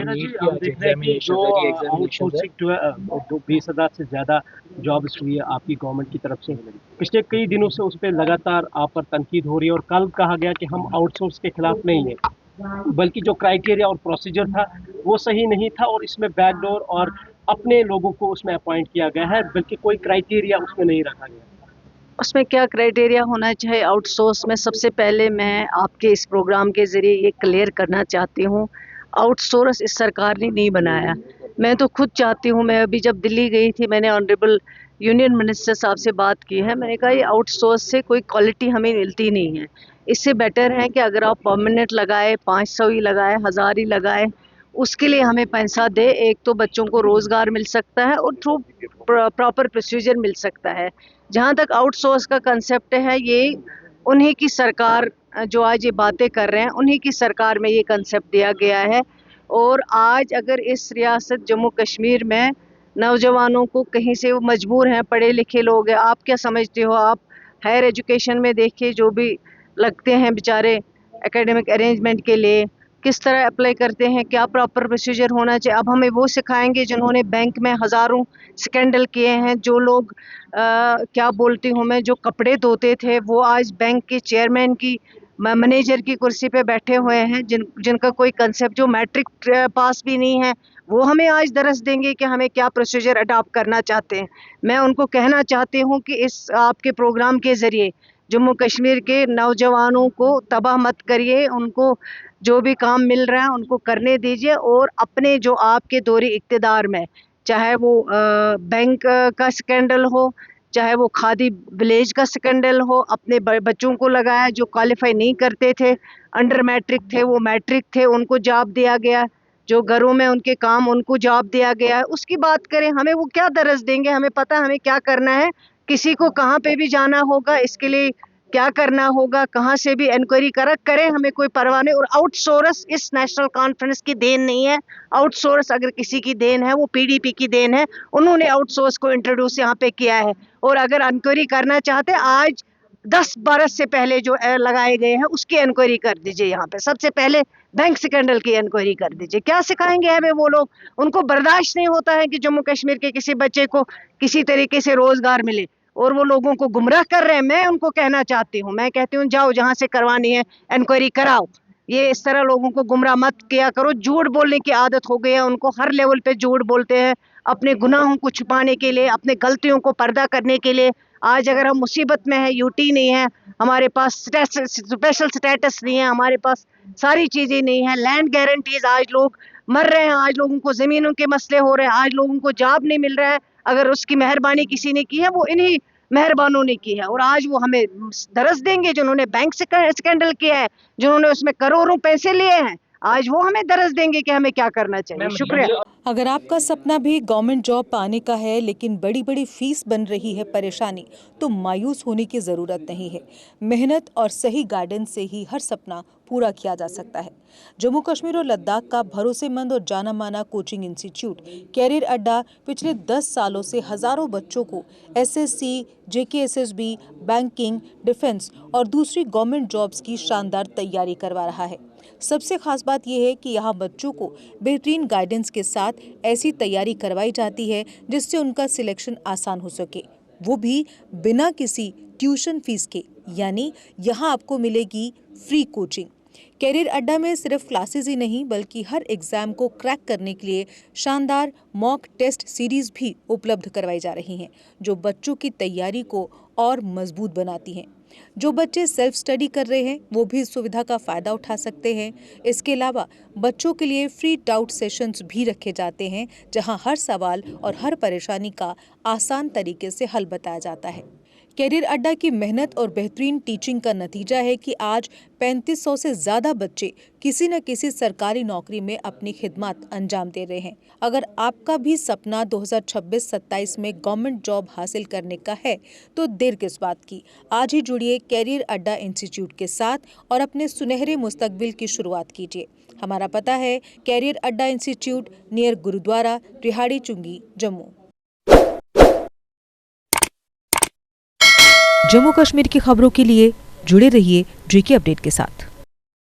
NEET की आज examination है, आउटसोर्सिंग जो 20,000 से ज़्यादा जॉब्स हुई है आपकी गवर्नमेंट की तरफ से, पिछले कई दिनों से उस पर लगातार आप पर तनकीद हो रही है और कल कहा गया कि हम आउटसोर्स के खिलाफ नहीं है, बल्कि जो क्राइटेरिया और प्रोसीजर था वो सही नहीं था और इसमें बैकडोर और अपने लोगों को उसमें अपॉइंट किया गया है, बल्कि कोई क्राइटेरिया उसमें नहीं रखा गया। उसमें क्या क्राइटेरिया होना चाहिए आउटसोर्स में? सबसे पहले मैं आपके इस प्रोग्राम के ज़रिए ये क्लियर करना चाहती हूँ, आउटसोर्स इस सरकार ने नहीं बनाया। मैं तो खुद चाहती हूँ, मैं अभी जब दिल्ली गई थी मैंने ऑनरेबल यूनियन मिनिस्टर साहब से बात की है, मैंने कहा ये आउटसोर्स से कोई क्वालिटी हमें मिलती नहीं है। इससे बेटर है कि अगर आप परमानेंट लगाए, 500 ही लगाए, 1000 ही लगाए, उसके लिए हमें पैसा दे। एक तो बच्चों को रोज़गार मिल सकता है और थ्रू प्रॉपर प्रोसीजर मिल सकता है। जहाँ तक आउटसोर्स का कंसेप्ट है, ये उन्हीं की सरकार जो आज ये बातें कर रहे हैं, उन्हीं की सरकार में ये कंसेप्ट दिया गया है। और आज अगर इस रियासत जम्मू कश्मीर में नौजवानों को कहीं से वो मजबूर हैं, पढ़े लिखे लोग हैं, आप क्या समझते हो? आप हायर एजुकेशन में देखिए, जो भी लगते हैं बेचारे एकेडमिक अरेंजमेंट के लिए, किस तरह अप्लाई करते हैं, क्या प्रॉपर प्रोसीजर होना चाहिए। अब हमें वो सिखाएंगे जिन्होंने बैंक में हज़ारों स्कैंडल किए हैं, जो लोग क्या बोलती हूँ मैं, जो कपड़े धोते थे वो आज बैंक के चेयरमैन की, मैनेजर की कुर्सी पे बैठे हुए हैं, जिनका कोई कंसेप्ट, जो मैट्रिक पास भी नहीं है, वो हमें आज दरस देंगे कि हमें क्या प्रोसीजर अडॉप्ट करना चाहते हैं। मैं उनको कहना चाहती हूँ कि इस आपके प्रोग्राम के ज़रिए जम्मू कश्मीर के नौजवानों को तबाह मत करिए, उनको जो भी काम मिल रहा है उनको करने दीजिए। और अपने जो आपके दौरे इक़्तिदार में, चाहे वो बैंक का स्कैंडल हो, चाहे वो खादी विलेज का स्कैंडल हो, अपने बच्चों को लगाया जो क्वालिफाई नहीं करते थे, अंडर मैट्रिक थे, वो मैट्रिक थे, उनको जॉब दिया गया, जो घरों में उनके काम उनको जॉब दिया गया है, उसकी बात करें। हमें वो क्या दरस देंगे? हमें पता है हमें क्या करना है, किसी को कहाँ पे भी जाना होगा, इसके लिए क्या करना होगा, कहाँ से भी इंक्वायरी करें, हमें कोई परवाह नहीं। और आउटसोर्स इस नेशनल कॉन्फ्रेंस की देन नहीं है। आउटसोर्स अगर किसी की देन है वो पीडीपी की देन है, उन्होंने आउटसोर्स को इंट्रोड्यूस यहाँ पे किया है। और अगर इंक्वायरी करना चाहते, आज 10 बरस से पहले जो लगाए गए हैं उसकी इंक्वायरी कर दीजिए। यहाँ पे सबसे पहले बैंक स्कैंडल की इंक्वायरी कर दीजिए। क्या सिखाएंगे हमें वो लोग? उनको बर्दाश्त नहीं होता है कि जम्मू कश्मीर के किसी बच्चे को किसी तरीके से रोजगार मिले, और वो लोगों को गुमराह कर रहे हैं। मैं उनको कहना चाहती हूँ, मैं कहती हूँ जाओ जहाँ से करवानी है इंक्वायरी कराओ। ये इस तरह लोगों को गुमराह मत किया करो। झूठ बोलने की आदत हो गई है उनको, हर लेवल पे झूठ बोलते हैं अपने गुनाहों को छुपाने के लिए, अपने गलतियों को पर्दा करने के लिए। आज अगर हम मुसीबत में है, यूटी नहीं है, हमारे पास स्पेशल स्टेटस नहीं है, हमारे पास सारी चीज़ें नहीं है, लैंड गारंटीज, आज लोग मर रहे हैं, आज लोगों को ज़मीनों के मसले हो रहे हैं, आज लोगों को जॉब नहीं मिल रहा है। अगर उसकी मेहरबानी किसी ने की है वो इन्हीं मेहरबानों ने की है। और आज वो हमें दरस देंगे जिन्होंने बैंक से स्कैंडल किया है, जिन्होंने उसमें करोड़ों पैसे लिए हैं, आज वो हमें दरस देंगे कि हमें क्या करना चाहिए। शुक्रिया। अगर आपका सपना भी गवर्नमेंट जॉब पाने का है लेकिन बड़ी बड़ी फीस बन रही है परेशानी, तो मायूस होने की ज़रूरत नहीं है। मेहनत और सही गाइडेंस से ही हर सपना पूरा किया जा सकता है। जम्मू कश्मीर और लद्दाख का भरोसेमंद और जाना माना कोचिंग इंस्टीट्यूट कैरियर अड्डा पिछले 10 सालों से हज़ारों बच्चों को एसएससी, जेकेएसएसबी, बैंकिंग, डिफेंस और दूसरी गवर्नमेंट जॉब्स की शानदार तैयारी करवा रहा है। सबसे खास बात यह है कि यहाँ बच्चों को बेहतरीन गाइडेंस के साथ ऐसी तैयारी करवाई जाती है जिससे उनका सिलेक्शन आसान हो सके, वो भी बिना किसी ट्यूशन फीस के। यानी यहाँ आपको मिलेगी फ्री कोचिंग। कैरियर अड्डा में सिर्फ क्लासेस ही नहीं बल्कि हर एग्जाम को क्रैक करने के लिए शानदार मॉक टेस्ट सीरीज भी उपलब्ध करवाई जा रही हैं, जो बच्चों की तैयारी को और मजबूत बनाती हैं। जो बच्चे सेल्फ स्टडी कर रहे हैं वो भी इस सुविधा का फ़ायदा उठा सकते हैं। इसके अलावा बच्चों के लिए फ्री डाउट सेशंस भी रखे जाते हैं, जहां हर सवाल और हर परेशानी का आसान तरीके से हल बताया जाता है। कैरियर अड्डा की मेहनत और बेहतरीन टीचिंग का नतीजा है कि आज 3500 से ज़्यादा बच्चे किसी न किसी सरकारी नौकरी में अपनी खिदमत अंजाम दे रहे हैं। अगर आपका भी सपना 2026-27 में गवर्नमेंट जॉब हासिल करने का है तो देर किस बात की। आज ही जुड़िए कैरियर अड्डा इंस्टीट्यूट के साथ और अपने सुनहरे मुस्तकबिल की शुरुआत कीजिए। हमारा पता है कैरियर अड्डा इंस्टीट्यूट, नियर गुरुद्वारा, रिहाड़ी चुंगी, जम्मू। जम्मू कश्मीर की खबरों के लिए जुड़े रहिए जेके अपडेट के साथ।